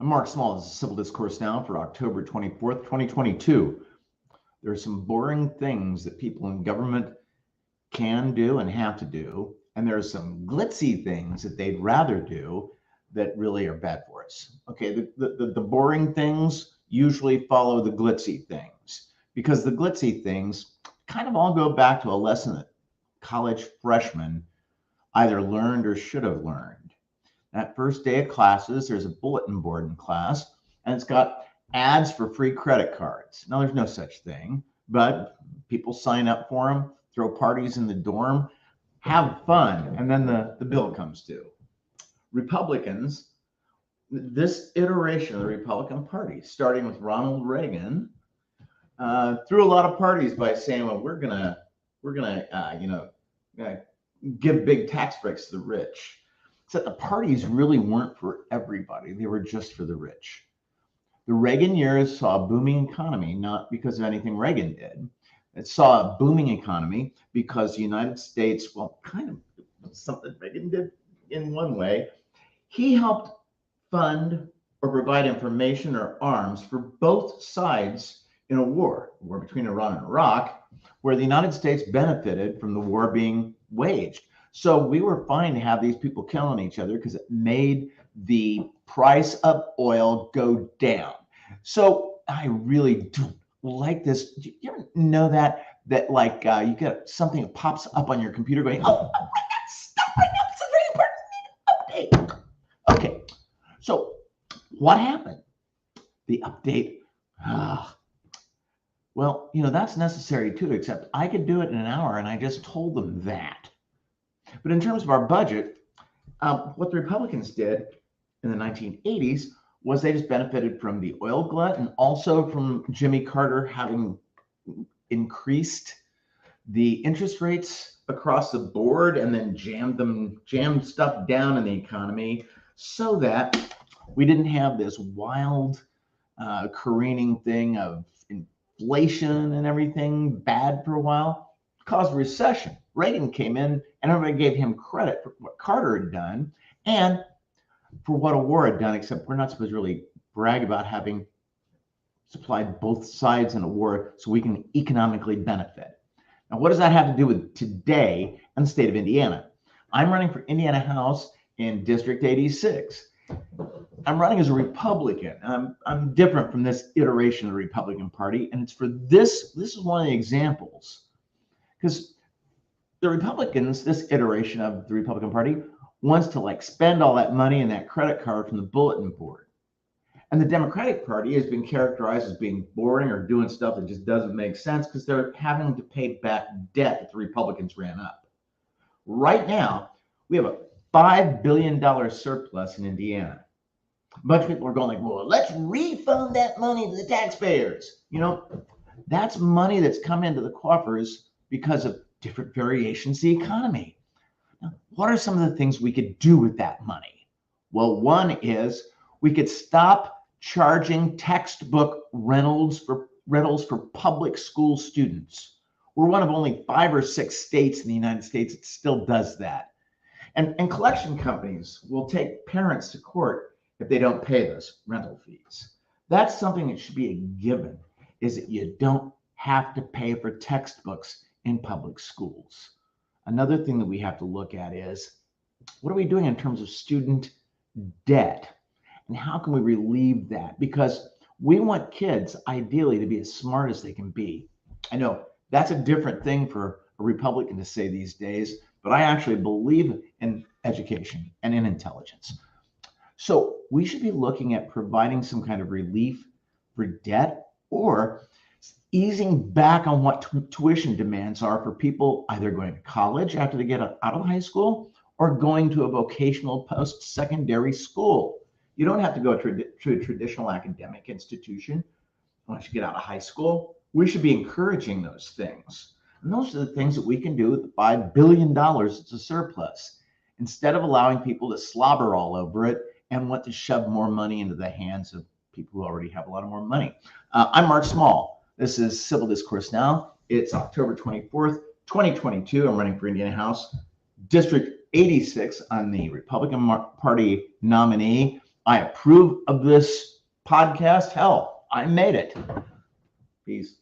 I'm Mark Small. This is Civil Discourse Now for October 24th, 2022. There are some boring things that people in government can do and have to do, and there are some glitzy things that they'd rather do that really are bad for us. Okay, the boring things usually follow the glitzy things because the glitzy things kind of all go back to a lesson that college freshmen either learned or should have learned. That first day of classes, there's a bulletin board in class, and it's got ads for free credit cards. Now, there's no such thing, but people sign up for them, throw parties in the dorm, have fun, and then the bill comes due. Republicans, this iteration of the Republican Party, starting with Ronald Reagan, threw a lot of parties by saying, "Well, we're gonna give big tax breaks to the rich." Except the parties really weren't for everybody. They were just for the rich. The Reagan years saw a booming economy, not because of anything Reagan did. It saw a booming economy because the United States, well, kind of something Reagan did in one way. He helped fund or provide information or arms for both sides in a war between Iran and Iraq, where the United States benefited from the war being waged. So we were fine to have these people killing each other because it made the price of oil go down. So I really don't like this. Do you ever know that you get something that pops up on your computer going, "Oh, my God, stop right now. It's a very important update." Okay, so what happened? The update. Well, that's necessary too, except I could do it in an hour, and I just told them that. But in terms of our budget, what the Republicans did in the 1980s was they just benefited from the oil glut and also from Jimmy Carter having increased the interest rates across the board and then jammed stuff down in the economy so that we didn't have this wild careening thing of inflation and everything bad for a while. It caused a recession. Reagan came in and everybody gave him credit for what Carter had done and for what a war had done, except we're not supposed to really brag about having supplied both sides in a war so we can economically benefit. Now, what does that have to do with today and the state of Indiana? I'm running for Indiana House in District 86. I'm running as a Republican. I'm different from this iteration of the Republican Party, and it's for this is one of the examples. Because the Republicans, this iteration of the Republican Party, wants to spend all that money in that credit card from the bulletin board. And the Democratic Party has been characterized as being boring or doing stuff that just doesn't make sense because they're having to pay back debt that the Republicans ran up. Right now, we have a $5 billion surplus in Indiana. A bunch of people are going well, let's refund that money to the taxpayers. That's money that's come into the coffers because of different variations in the economy. Now, what are some of the things we could do with that money? Well, one is we could stop charging textbook rentals for public school students. We're one of only 5 or 6 states in the United States that still does that. And collection companies will take parents to court if they don't pay those rental fees. That's something that should be a given, is that you don't have to pay for textbooks in public schools. Another thing that we have to look at is, what are we doing in terms of student debt? And how can we relieve that? Because we want kids, ideally, to be as smart as they can be. I know that's a different thing for a Republican to say these days, but I actually believe in education and in intelligence. So we should be looking at providing some kind of relief for debt or easing back on what tuition demands are for people either going to college after they get out of high school or going to a vocational post-secondary school. You don't have to go to a traditional academic institution once you get out of high school. We should be encouraging those things. And those are the things that we can do with the $5 billion it's a surplus, instead of allowing people to slobber all over it and want to shove more money into the hands of people who already have a lot of more money. I'm Mark Small. This is Civil Discourse Now. It's October 24th, 2022. I'm running for Indiana House, District 86. I'm the Republican Party nominee. I approve of this podcast. Hell, I made it. Peace.